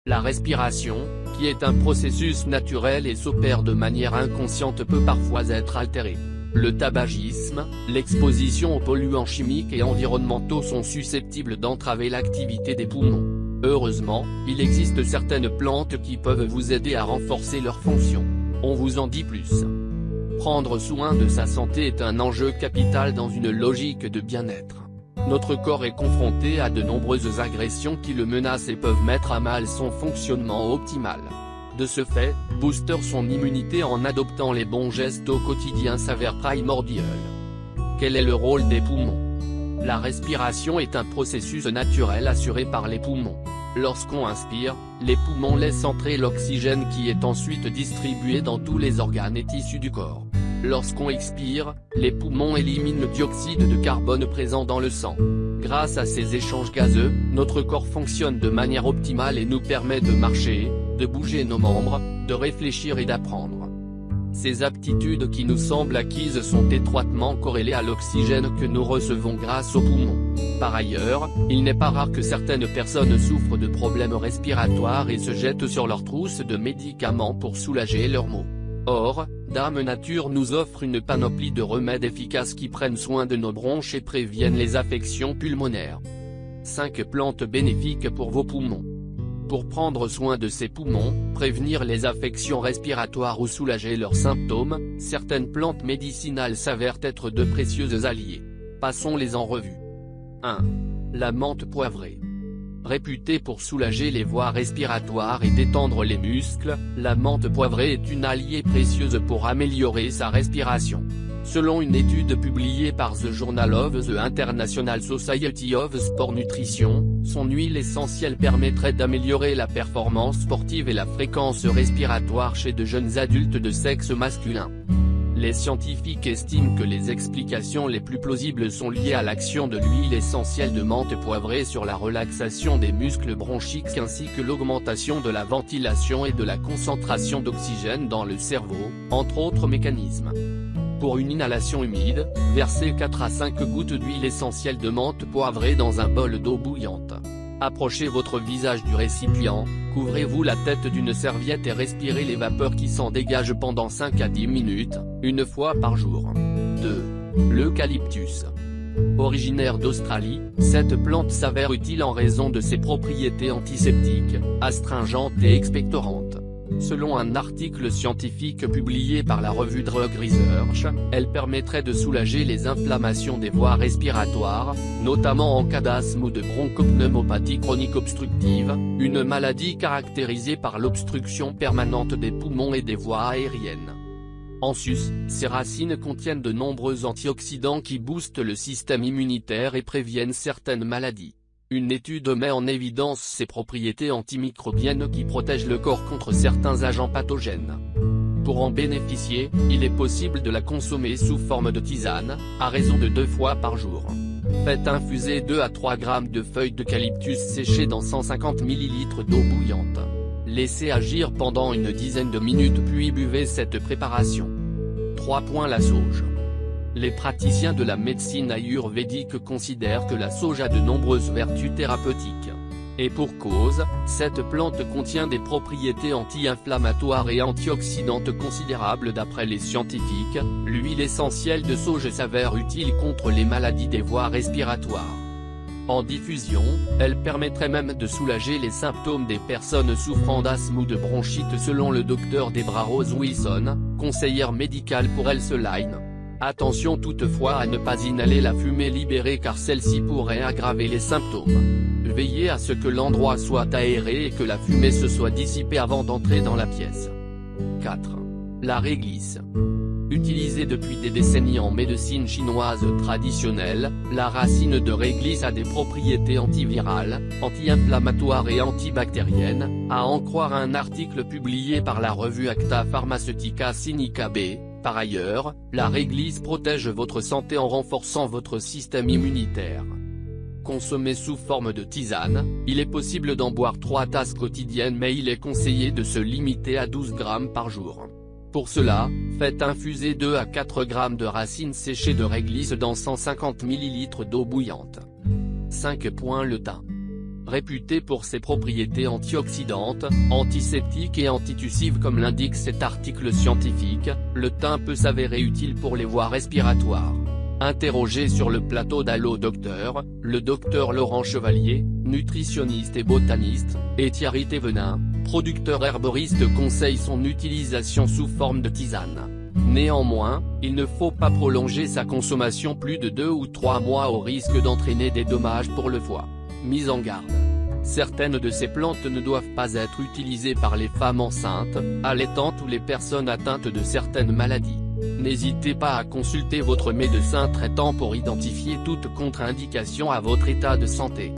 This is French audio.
La respiration, qui est un processus naturel et s'opère de manière inconsciente, peut parfois être altérée. Le tabagisme, l'exposition aux polluants chimiques et environnementaux sont susceptibles d'entraver l'activité des poumons. Heureusement, il existe certaines plantes qui peuvent vous aider à renforcer leur fonction. On vous en dit plus. Prendre soin de sa santé est un enjeu capital dans une logique de bien-être. Notre corps est confronté à de nombreuses agressions qui le menacent et peuvent mettre à mal son fonctionnement optimal. De ce fait, booster son immunité en adoptant les bons gestes au quotidien s'avère primordial. Quel est le rôle des poumons? La respiration est un processus naturel assuré par les poumons. Lorsqu'on inspire, les poumons laissent entrer l'oxygène qui est ensuite distribué dans tous les organes et tissus du corps. Lorsqu'on expire, les poumons éliminent le dioxyde de carbone présent dans le sang. Grâce à ces échanges gazeux, notre corps fonctionne de manière optimale et nous permet de marcher, de bouger nos membres, de réfléchir et d'apprendre. Ces aptitudes qui nous semblent acquises sont étroitement corrélées à l'oxygène que nous recevons grâce aux poumons. Par ailleurs, il n'est pas rare que certaines personnes souffrent de problèmes respiratoires et se jettent sur leur trousse de médicaments pour soulager leurs maux. Or, Dame Nature nous offre une panoplie de remèdes efficaces qui prennent soin de nos bronches et préviennent les affections pulmonaires. 5 plantes bénéfiques pour vos poumons. Pour prendre soin de ses poumons, prévenir les affections respiratoires ou soulager leurs symptômes, certaines plantes médicinales s'avèrent être de précieux alliés. Passons-les en revue. 1. La menthe poivrée. Réputée pour soulager les voies respiratoires et détendre les muscles, la menthe poivrée est une alliée précieuse pour améliorer sa respiration. Selon une étude publiée par The Journal of the International Society of Sport Nutrition, son huile essentielle permettrait d'améliorer la performance sportive et la fréquence respiratoire chez de jeunes adultes de sexe masculin. Les scientifiques estiment que les explications les plus plausibles sont liées à l'action de l'huile essentielle de menthe poivrée sur la relaxation des muscles bronchiques ainsi que l'augmentation de la ventilation et de la concentration d'oxygène dans le cerveau, entre autres mécanismes. Pour une inhalation humide, versez 4 à 5 gouttes d'huile essentielle de menthe poivrée dans un bol d'eau bouillante. Approchez votre visage du récipient, couvrez-vous la tête d'une serviette et respirez les vapeurs qui s'en dégagent pendant 5 à 10 minutes, une fois par jour. 2. L'eucalyptus. Originaire d'Australie, cette plante s'avère utile en raison de ses propriétés antiseptiques, astringentes et expectorantes. Selon un article scientifique publié par la revue Drug Research, elle permettrait de soulager les inflammations des voies respiratoires, notamment en cas d'asthme ou de bronchopneumopathie chronique obstructive, une maladie caractérisée par l'obstruction permanente des poumons et des voies aériennes. En sus, ces racines contiennent de nombreux antioxydants qui boostent le système immunitaire et préviennent certaines maladies. Une étude met en évidence ses propriétés antimicrobiennes qui protègent le corps contre certains agents pathogènes. Pour en bénéficier, il est possible de la consommer sous forme de tisane, à raison de 2 fois par jour. Faites infuser 2 à 3 grammes de feuilles d'eucalyptus séchées dans 150 ml d'eau bouillante. Laissez agir pendant une dizaine de minutes puis buvez cette préparation. 3. La sauge. Les praticiens de la médecine ayurvédique considèrent que la sauge a de nombreuses vertus thérapeutiques. Et pour cause, cette plante contient des propriétés anti-inflammatoires et antioxydantes considérables d'après les scientifiques. L'huile essentielle de sauge s'avère utile contre les maladies des voies respiratoires. En diffusion, elle permettrait même de soulager les symptômes des personnes souffrant d'asthme ou de bronchite selon le docteur Debra Rose Wilson, conseillère médicale pour Healthline. Attention toutefois à ne pas inhaler la fumée libérée car celle-ci pourrait aggraver les symptômes. Veillez à ce que l'endroit soit aéré et que la fumée se soit dissipée avant d'entrer dans la pièce. 4. La réglisse. Utilisée depuis des décennies en médecine chinoise traditionnelle, la racine de réglisse a des propriétés antivirales, anti-inflammatoires et antibactériennes, à en croire un article publié par la revue Acta Pharmaceutica Sinica B. Par ailleurs, la réglisse protège votre santé en renforçant votre système immunitaire. Consommé sous forme de tisane, il est possible d'en boire 3 tasses quotidiennes mais il est conseillé de se limiter à 12 grammes par jour. Pour cela, faites infuser 2 à 4 grammes de racines séchées de réglisse dans 150 ml d'eau bouillante. 5. Le thym. Réputé pour ses propriétés antioxydantes, antiseptiques et antitussives comme l'indique cet article scientifique, le thym peut s'avérer utile pour les voies respiratoires. Interrogé sur le plateau d'Allo Docteur, le docteur Laurent Chevalier, nutritionniste et botaniste, et Thierry Thévenin, producteur herboriste conseille son utilisation sous forme de tisane. Néanmoins, il ne faut pas prolonger sa consommation plus de 2 ou 3 mois au risque d'entraîner des dommages pour le foie. Mise en garde. Certaines de ces plantes ne doivent pas être utilisées par les femmes enceintes, allaitantes ou les personnes atteintes de certaines maladies. N'hésitez pas à consulter votre médecin traitant pour identifier toute contre-indication à votre état de santé.